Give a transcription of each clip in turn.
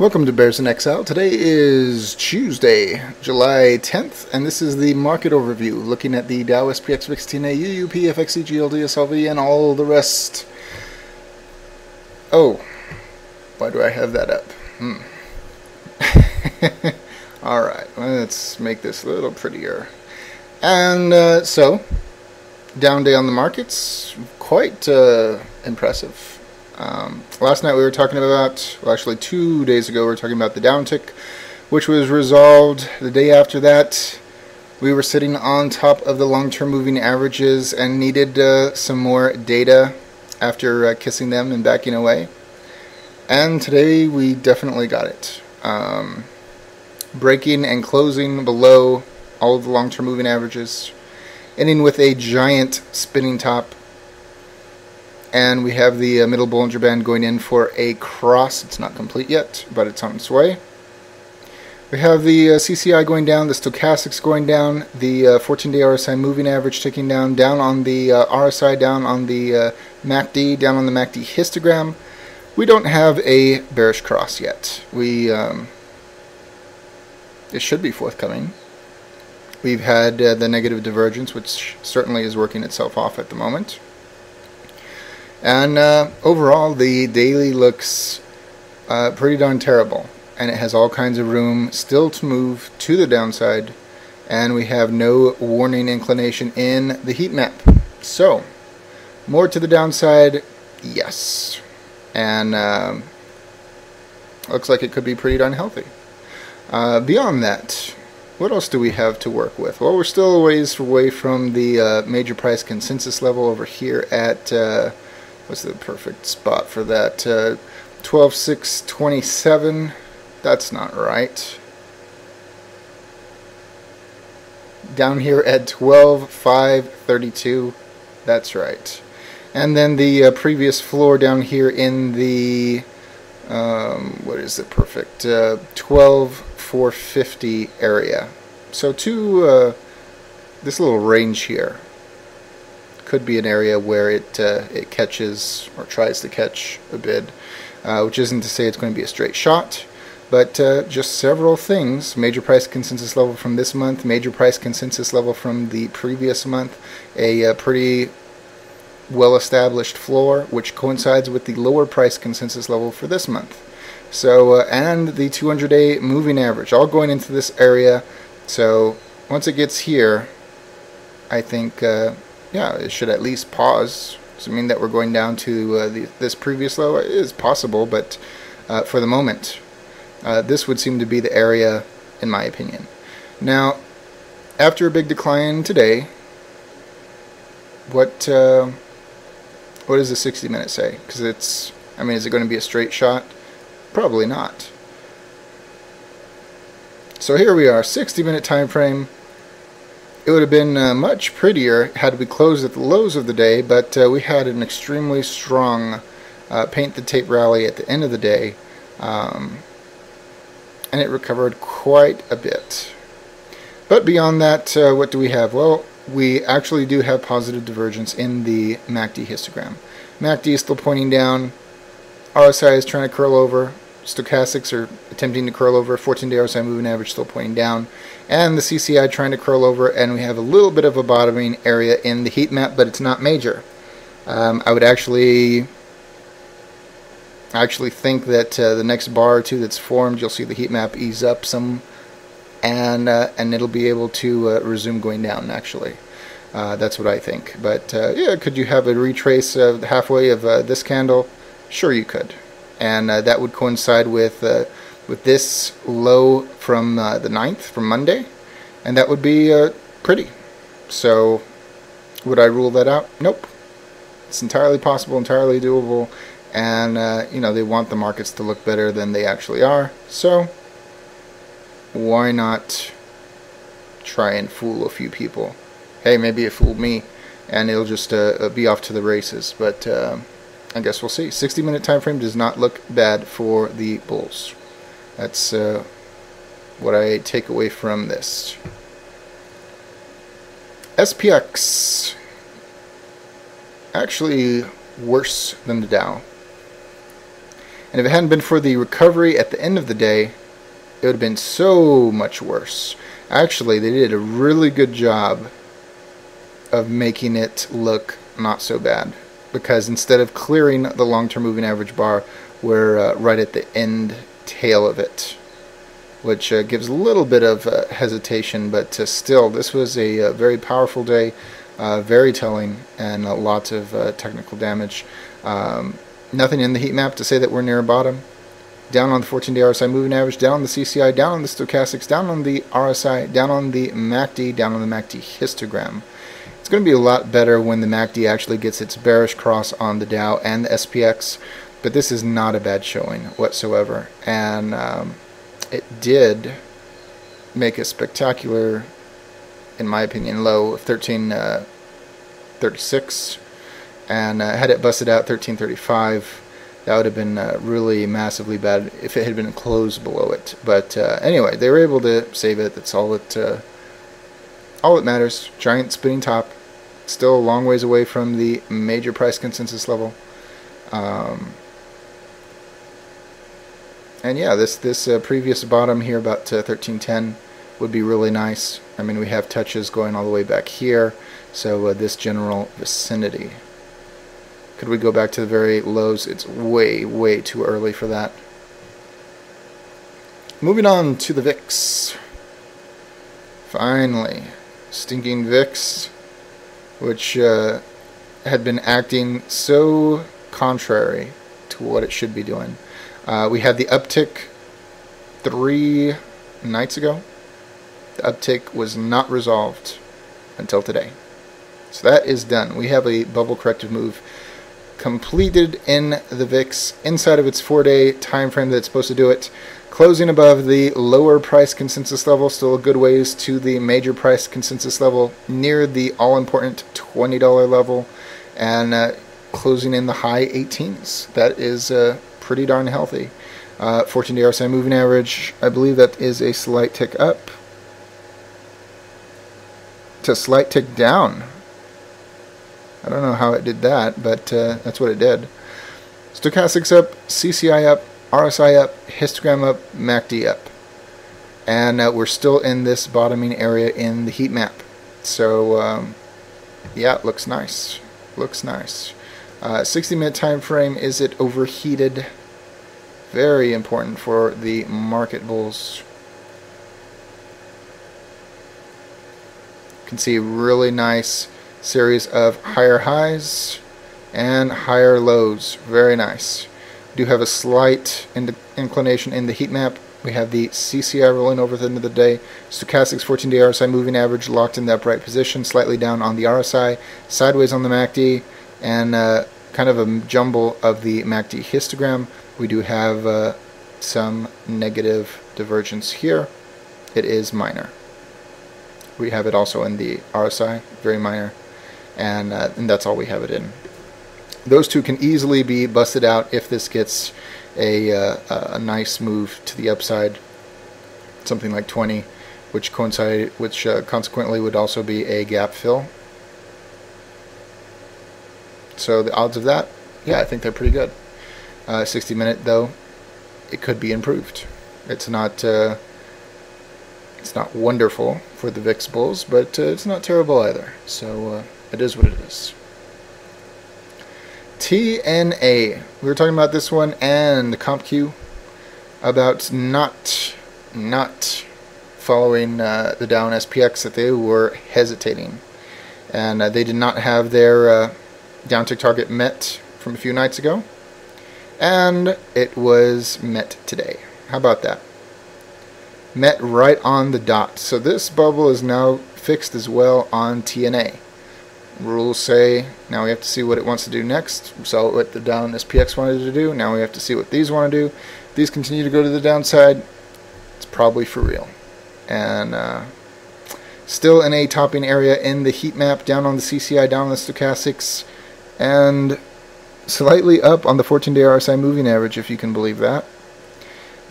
Welcome to Bears in Exile. Today is Tuesday, July 10th, and this is the market overview, looking at the Dow, SPX, VIX-TNA, UUP, FXC, GLD, SLV, and all the rest. Oh, why do I have that up? Alright, let's make this a little prettier. And so, down day on the markets, quite impressive. Last night we were talking about, well actually 2 days ago we were talking about the downtick, which was resolved. The day after that we were sitting on top of the long-term moving averages and needed some more data after kissing them and backing away. And today we definitely got it. Breaking and closing below all of the long-term moving averages, ending with a giant spinning top. And we have the middle Bollinger Band going in for a cross. It's not complete yet, but it's on its way. We have the CCI going down, the stochastics going down, the 14-day RSI moving average ticking down, down on the RSI, down on the MACD, down on the MACD histogram. We don't have a bearish cross yet. It should be forthcoming. We've had the negative divergence, which certainly is working itself off at the moment. And overall, the daily looks pretty darn terrible, and it has all kinds of room still to move to the downside, and we have no warning inclination in the heat map. So, more to the downside, yes, and looks like it could be pretty darn healthy. Beyond that, what else do we have to work with? Well, we're still a ways away from the major price consensus level over here at what's the perfect spot for that? 12,627. That's not right. Down here at 12,532. That's right. And then the previous floor down here in the what is the perfect 12,450 area. So to this little range here could be an area where it catches or tries to catch a bid, which isn't to say it's going to be a straight shot, but just several things. Major price consensus level from this month, major price consensus level from the previous month, a pretty well-established floor, which coincides with the lower price consensus level for this month. So, and the 200-day moving average, all going into this area. So once it gets here, I think yeah, it should at least pause. Does it mean that we're going down to this previous low? It is possible, but for the moment, this would seem to be the area, in my opinion. Now, after a big decline today, what does the 60-minute say? Because it's, I mean, is it going to be a straight shot? Probably not. So here we are, 60-minute time frame. It would have been much prettier had we closed at the lows of the day, but we had an extremely strong paint the tape rally at the end of the day, and it recovered quite a bit. But beyond that, what do we have? Well, we actually do have positive divergence in the MACD histogram. MACD is still pointing down, RSI is trying to curl over, stochastics are attempting to curl over, 14-day RSI moving average still pointing down, and the CCI trying to curl over, and we have a little bit of a bottoming area in the heat map, but it's not major. I would actually think that the next bar or two that's formed, you'll see the heat map ease up some, and it'll be able to resume going down, actually. That's what I think. But yeah, could you have a retrace halfway of this candle? Sure you could. And that would coincide with this low from the 9th, from Monday, and that would be pretty. So would I rule that out? Nope. It's entirely possible, entirely doable, and you know, they want the markets to look better than they actually are, so why not try and fool a few people? Hey, maybe it fooled me, and it'll just be off to the races, but I guess we'll see. 60-minute time frame does not look bad for the bulls. That's what I take away from this. SPX, actually worse than the Dow. And if it hadn't been for the recovery at the end of the day, it would have been so much worse. Actually, they did a really good job of making it look not so bad, because instead of clearing the long-term moving average bar, we're right at the end tail of it, which gives a little bit of hesitation, but still, this was a very powerful day, very telling, and lots of technical damage. Nothing in the heat map to say that we're near a bottom. Down on the 14-day RSI moving average, down on the CCI, down on the stochastics, down on the RSI, down on the MACD, down on the MACD histogram. It's going to be a lot better when the MACD actually gets its bearish cross on the Dow and the SPX, but this is not a bad showing whatsoever. And it did make a spectacular, in my opinion, low of 1336, and had it busted out 1335, that would have been really massively bad if it had been closed below it. But anyway, they were able to save it. That's all that matters. Giant spinning top, still a long ways away from the major price consensus level. And yeah, this previous bottom here, about 1310, would be really nice. I mean, we have touches going all the way back here, so this general vicinity. Could we go back to the very lows? It's way, way too early for that. Moving on to the VIX. Finally, stinking VIX, which had been acting so contrary to what it should be doing. We had the uptick 3 nights ago. The uptick was not resolved until today. So that is done. We have a bubble corrective move completed in the VIX inside of its 4-day time frame that it's supposed to do it, closing above the lower price consensus level, still a good ways to the major price consensus level, near the all-important $20 level, and closing in the high 18s. That is pretty darn healthy. 14-day RSI moving average, I believe that is a slight tick up. It's a slight tick down. I don't know how it did that, but that's what it did. Stochastics up, CCI up, RSI up, histogram up, MACD up. And we're still in this bottoming area in the heat map. So, yeah, it looks nice. Looks nice. 60-minute time frame, is it overheated? Very important for the market bulls. You can see really nice series of higher highs and higher lows. Very nice. We do have a slight inclination in the heat map. We have the CCI rolling over at the end of the day. Stochastics 14-day RSI moving average locked in the upright position, slightly down on the RSI, sideways on the MACD, and kind of a jumble of the MACD histogram. We do have some negative divergence here. It is minor. We have it also in the RSI, very minor. And that's all we have it in. Those two can easily be busted out if this gets a nice move to the upside, something like 20, which consequently would also be a gap fill. So the odds of that, yeah, I think they're pretty good. 60-minute though, it could be improved. It's not wonderful for the VIX bulls, but it's not terrible either. So it is what it is. TNA. We were talking about this one and the CompQ about not following the Dow and SPX, that they were hesitating, and they did not have their downtick target met from a few nights ago, and it was met today. How about that? Met right on the dot. So this bubble is now fixed as well on TNA. Rules say now we have to see what it wants to do next. We saw what the Dow and SPX wanted to do. Now we have to see what these want to do. If these continue to go to the downside, it's probably for real. And still in a topping area in the heat map, down on the CCI, down on the stochastics, and slightly up on the 14-day RSI moving average, if you can believe that.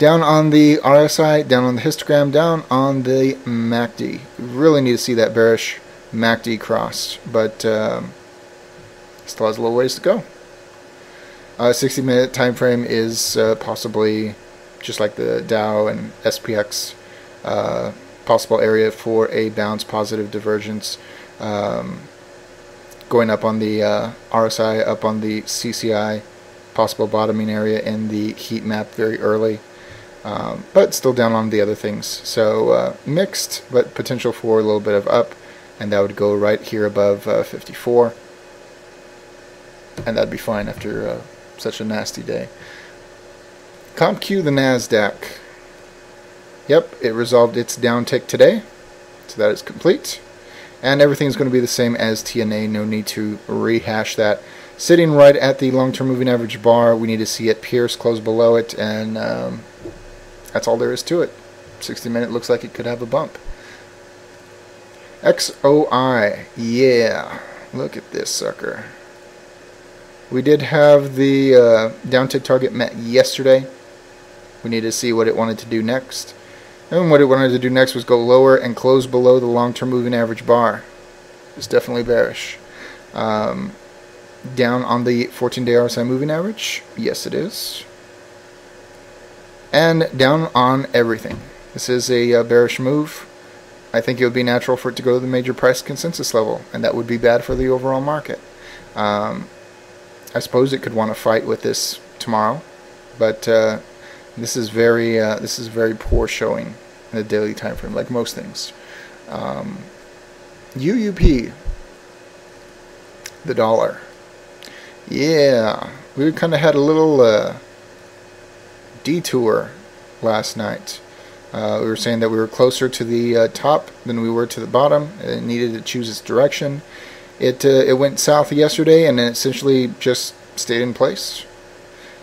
Down on the RSI, down on the histogram, down on the MACD. We really need to see that bearish MACD cross, but still has a little ways to go. 60-minute time frame is possibly just like the Dow and SPX, possible area for a bounce positive divergence, going up on the RSI, up on the CCI, possible bottoming area in the heat map very early, but still down on the other things. So mixed, but potential for a little bit of up, and that would go right here above 54, and that'd be fine after such a nasty day. CompQ, the NASDAQ. Yep, it resolved its downtick today, so that is complete. And everything's going to be the same as TNA, no need to rehash that. Sitting right at the long-term moving average bar, we need to see it pierce, close below it, and that's all there is to it. 60-minute looks like it could have a bump. XOI, yeah, look at this sucker. We did have the downtick target met yesterday. We need to see what it wanted to do next. And what it wanted to do next was go lower and close below the long-term moving average bar. It's definitely bearish. Down on the 14-day RSI moving average. Yes, it is. And down on everything. This is a bearish move. I think it would be natural for it to go to the major price consensus level, and that would be bad for the overall market. I suppose it could want to fight with this tomorrow, but this is very poor showing in the daily time frame, like most things. UUP, the dollar. Yeah, we kind of had a little detour last night. We were saying that we were closer to the top than we were to the bottom. It needed to choose its direction. It went south yesterday and then essentially just stayed in place.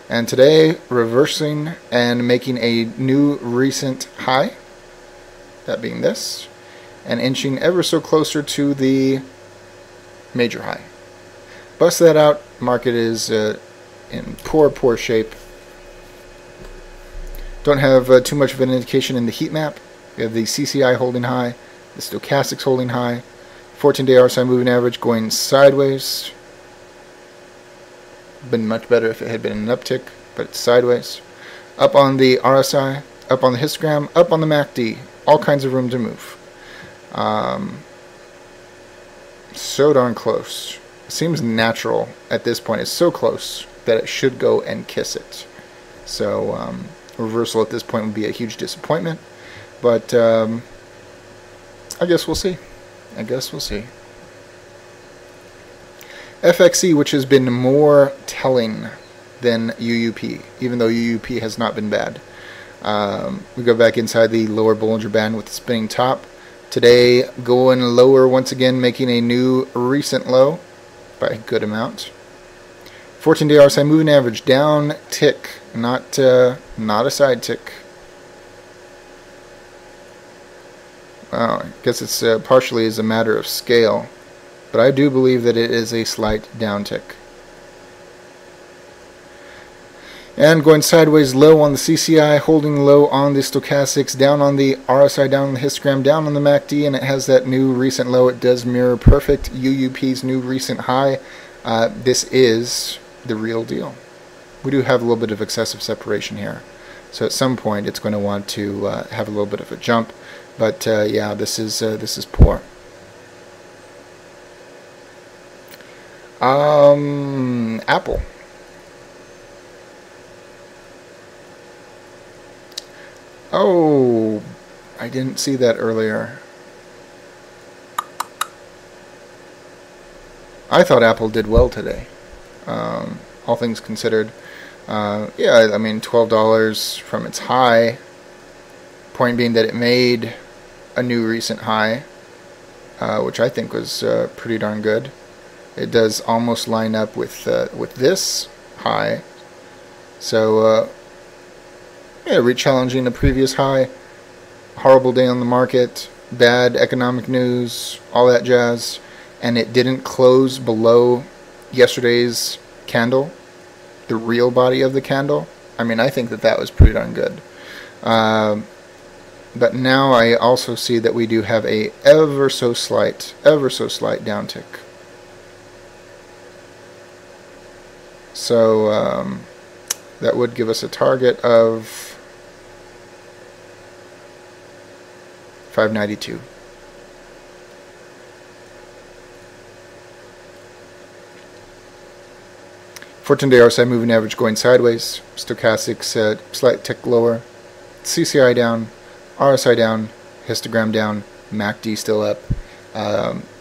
And today, reversing and making a new recent high, that being this, and inching ever so closer to the major high. Bust that out, market is in poor shape. Don't have too much of an indication in the heat map. We have the CCI holding high, the stochastics holding high, 14-day RSI moving average going sideways. Been much better if it had been an uptick, but it's sideways. Up on the RSI, up on the histogram, up on the MACD. All kinds of room to move. So darn close. It seems natural at this point. It's so close that it should go and kiss it. So reversal at this point would be a huge disappointment. But I guess we'll see. FXE, which has been more telling than UUP, even though UUP has not been bad. We go back inside the lower Bollinger Band with the spinning top. Today, going lower once again, making a new recent low by a good amount. 14-day RSI moving average down tick, not a side tick. Well, I guess it's partially as a matter of scale, but I do believe that it is a slight downtick. And going sideways low on the CCI, holding low on the stochastics, down on the RSI, down on the histogram, down on the MACD, and it has that new recent low. It does mirror perfect UUP's new recent high. This is the real deal. We do have a little bit of excessive separation here. So at some point it's going to want to have a little bit of a jump. But yeah, this is poor. Apple. Oh, I didn't see that earlier. I thought Apple did well today, all things considered. Yeah, I mean, $12 from its high. Point being that it made a new recent high, which I think was pretty darn good. It does almost line up with this high. So, yeah, re-challenging the previous high. Horrible day on the market, bad economic news, all that jazz. And it didn't close below yesterday's candle, the real body of the candle. I mean, I think that was pretty darn good. But now I also see that we do have a ever so slight downtick. So that would give us a target of 592. Fourteen-day RSI moving average going sideways. Stochastics slight tick lower. CCI down. RSI down. Histogram down. MACD still up.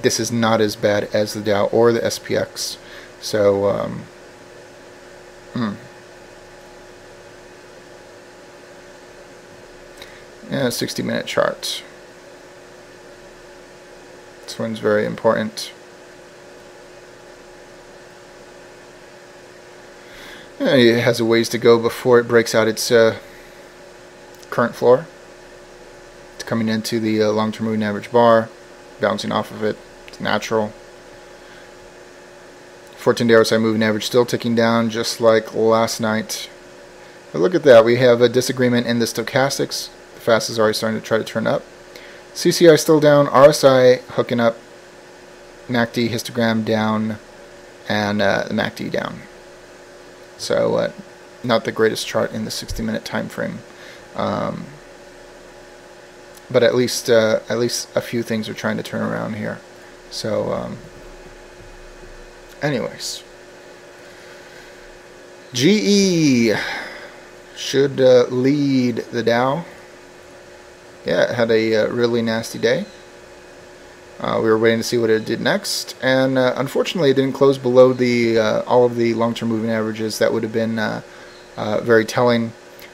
This is not as bad as the Dow or the SPX. So, yeah, 60-minute chart. This one's very important. Yeah, it has a ways to go before it breaks out its current floor. It's coming into the long-term moving average bar, bouncing off of it. It's natural. 14-day RSI moving average still ticking down just like last night. But look at that. We have a disagreement in the stochastics. The fast is already starting to try to turn up. CCI still down. RSI hooking up. MACD histogram down. And the MACD down. So not the greatest chart in the 60-minute time frame. But at least a few things are trying to turn around here. So anyways, GE should lead the Dow. Yeah, it had a really nasty day. We were waiting to see what it did next, and unfortunately it didn't close below the all of the long-term moving averages. That would have been very telling,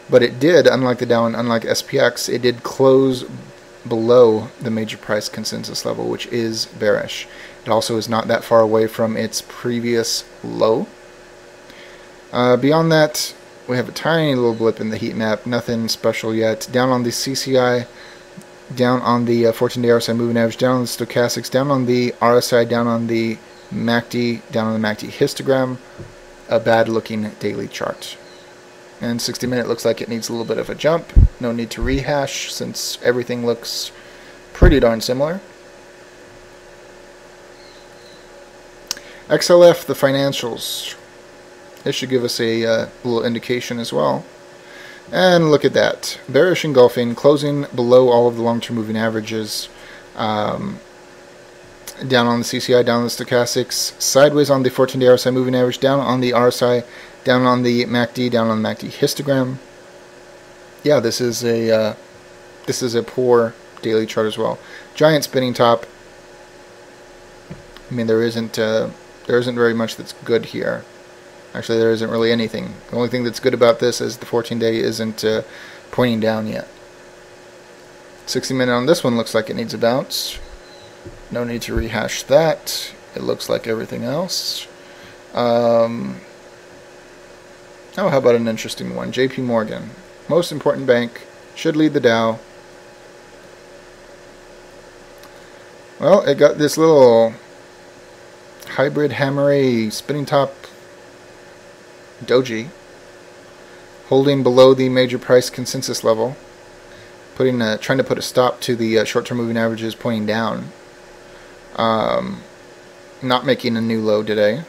but it did, unlike the Dow and unlike SPX, it did close below the major price consensus level, which is bearish. It also is not that far away from its previous low. Beyond that, we have a tiny little blip in the heat map, nothing special yet. Down on the CCI, down on the 14-day RSI moving average, down on the stochastics, down on the RSI, down on the MACD, down on the MACD histogram. A bad looking daily chart. And 60-minute looks like it needs a little bit of a jump. No need to rehash since everything looks pretty darn similar. XLF, the financials. This should give us a little indication as well. And look at that. Bearish engulfing, closing below all of the long-term moving averages. Down on the CCI, down on the stochastics, sideways on the 14-day RSI moving average, down on the RSI, down on the MACD, down on the MACD histogram. Yeah, this is a poor daily chart as well. Giant spinning top. I mean, there isn't very much that's good here. Actually, there isn't really anything. The only thing that's good about this is the 14-day isn't pointing down yet. 60-minute on this one looks like it needs a bounce. No need to rehash that. It looks like everything else. Oh, how about an interesting one? JP Morgan, most important bank, should lead the Dow. Well, it got this little hybrid hammery spinning top doji holding below the major price consensus level, trying to put a stop to the short-term moving averages pointing down. Not making a new low today.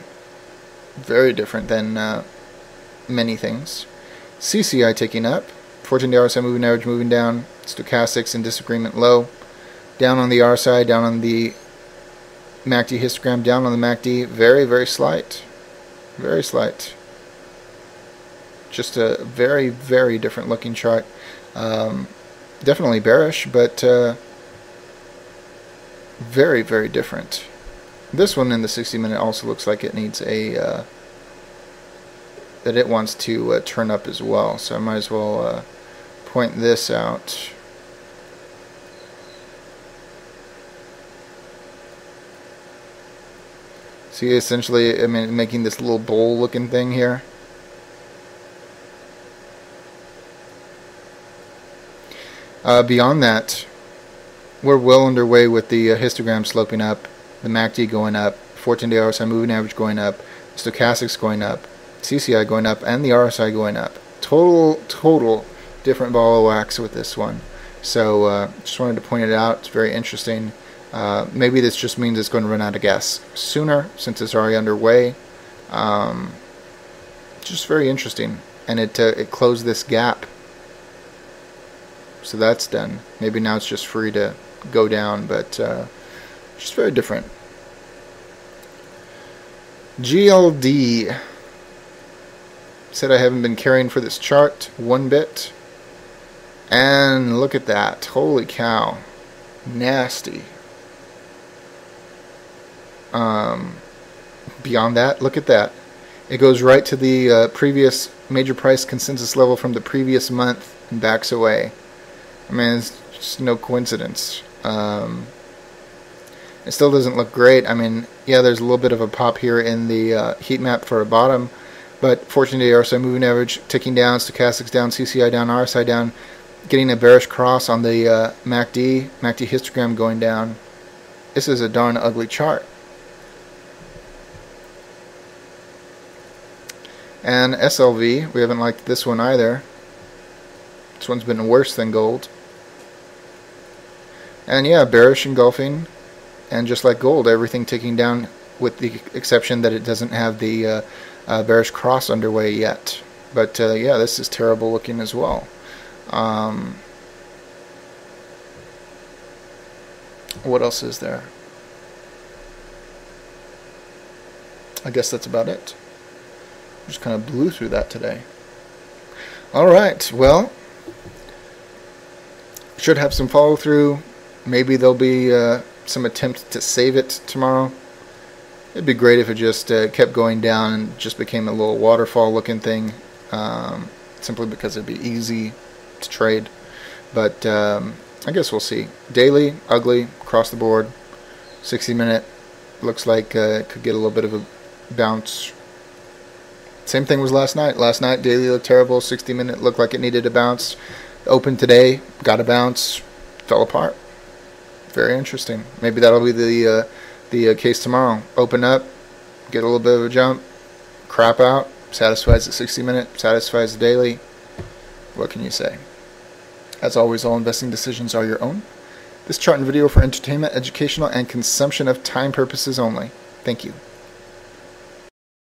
Very different than many things. CCI ticking up. 14-day RSI moving average moving down. Stochastics in disagreement low. Down on the RSI, down on the MACD histogram, down on the MACD. Very, very slight. Very slight. Just a very, very different looking chart. Definitely bearish, but very, very different. This one in the 60-minute also looks like it needs a that it wants to turn up as well. So I might as well point this out. See, essentially, I mean, making this little bowl-looking thing here. Beyond that, we're well underway with the histogram sloping up, the MACD going up, 14-day RSI moving average going up, stochastics going up, CCI going up, and the RSI going up. Total different ball of wax with this one. So just wanted to point it out. It's very interesting. Maybe this just means it's going to run out of gas sooner since it's already underway. Just very interesting. And it closed this gap. So that's done. Maybe now it's just free to go down, but just very different. GLD said I haven't been caring for this chart one bit. And look at that. Holy cow. Nasty. Beyond that, look at that. It goes right to the previous major price consensus level from the previous month and backs away. I mean, it's just no coincidence. It still doesn't look great. I mean, yeah, there's a little bit of a pop here in the heat map for a bottom, but fortunately, RSI moving average ticking down, stochastics down, CCI down, RSI down, getting a bearish cross on the MACD histogram going down. This is a darn ugly chart. And SLV, we haven't liked this one either. This one's been worse than gold. And yeah, bearish engulfing. And just like gold, everything ticking down with the exception that it doesn't have the bearish cross underway yet. But yeah, this is terrible looking as well. What else is there? I guess that's about it. Just kind of blew through that today. Alright, well, should have some follow through. Maybe there'll be some attempt to save it tomorrow. It'd be great if it just kept going down and just became a little waterfall looking thing, simply because it'd be easy to trade. But I guess we'll see. Daily, ugly, across the board. 60-minute looks like it could get a little bit of a bounce. Same thing was last night. Last night, daily looked terrible. 60-minute looked like it needed a bounce. Open today, got a bounce, fell apart. Very interesting. Maybe that'll be the case tomorrow. Open up, get a little bit of a jump, crap out, satisfies the 60-minute, satisfies the daily. What can you say? As always, all investing decisions are your own. This chart and video for entertainment, educational, and consumption of time purposes only. Thank you.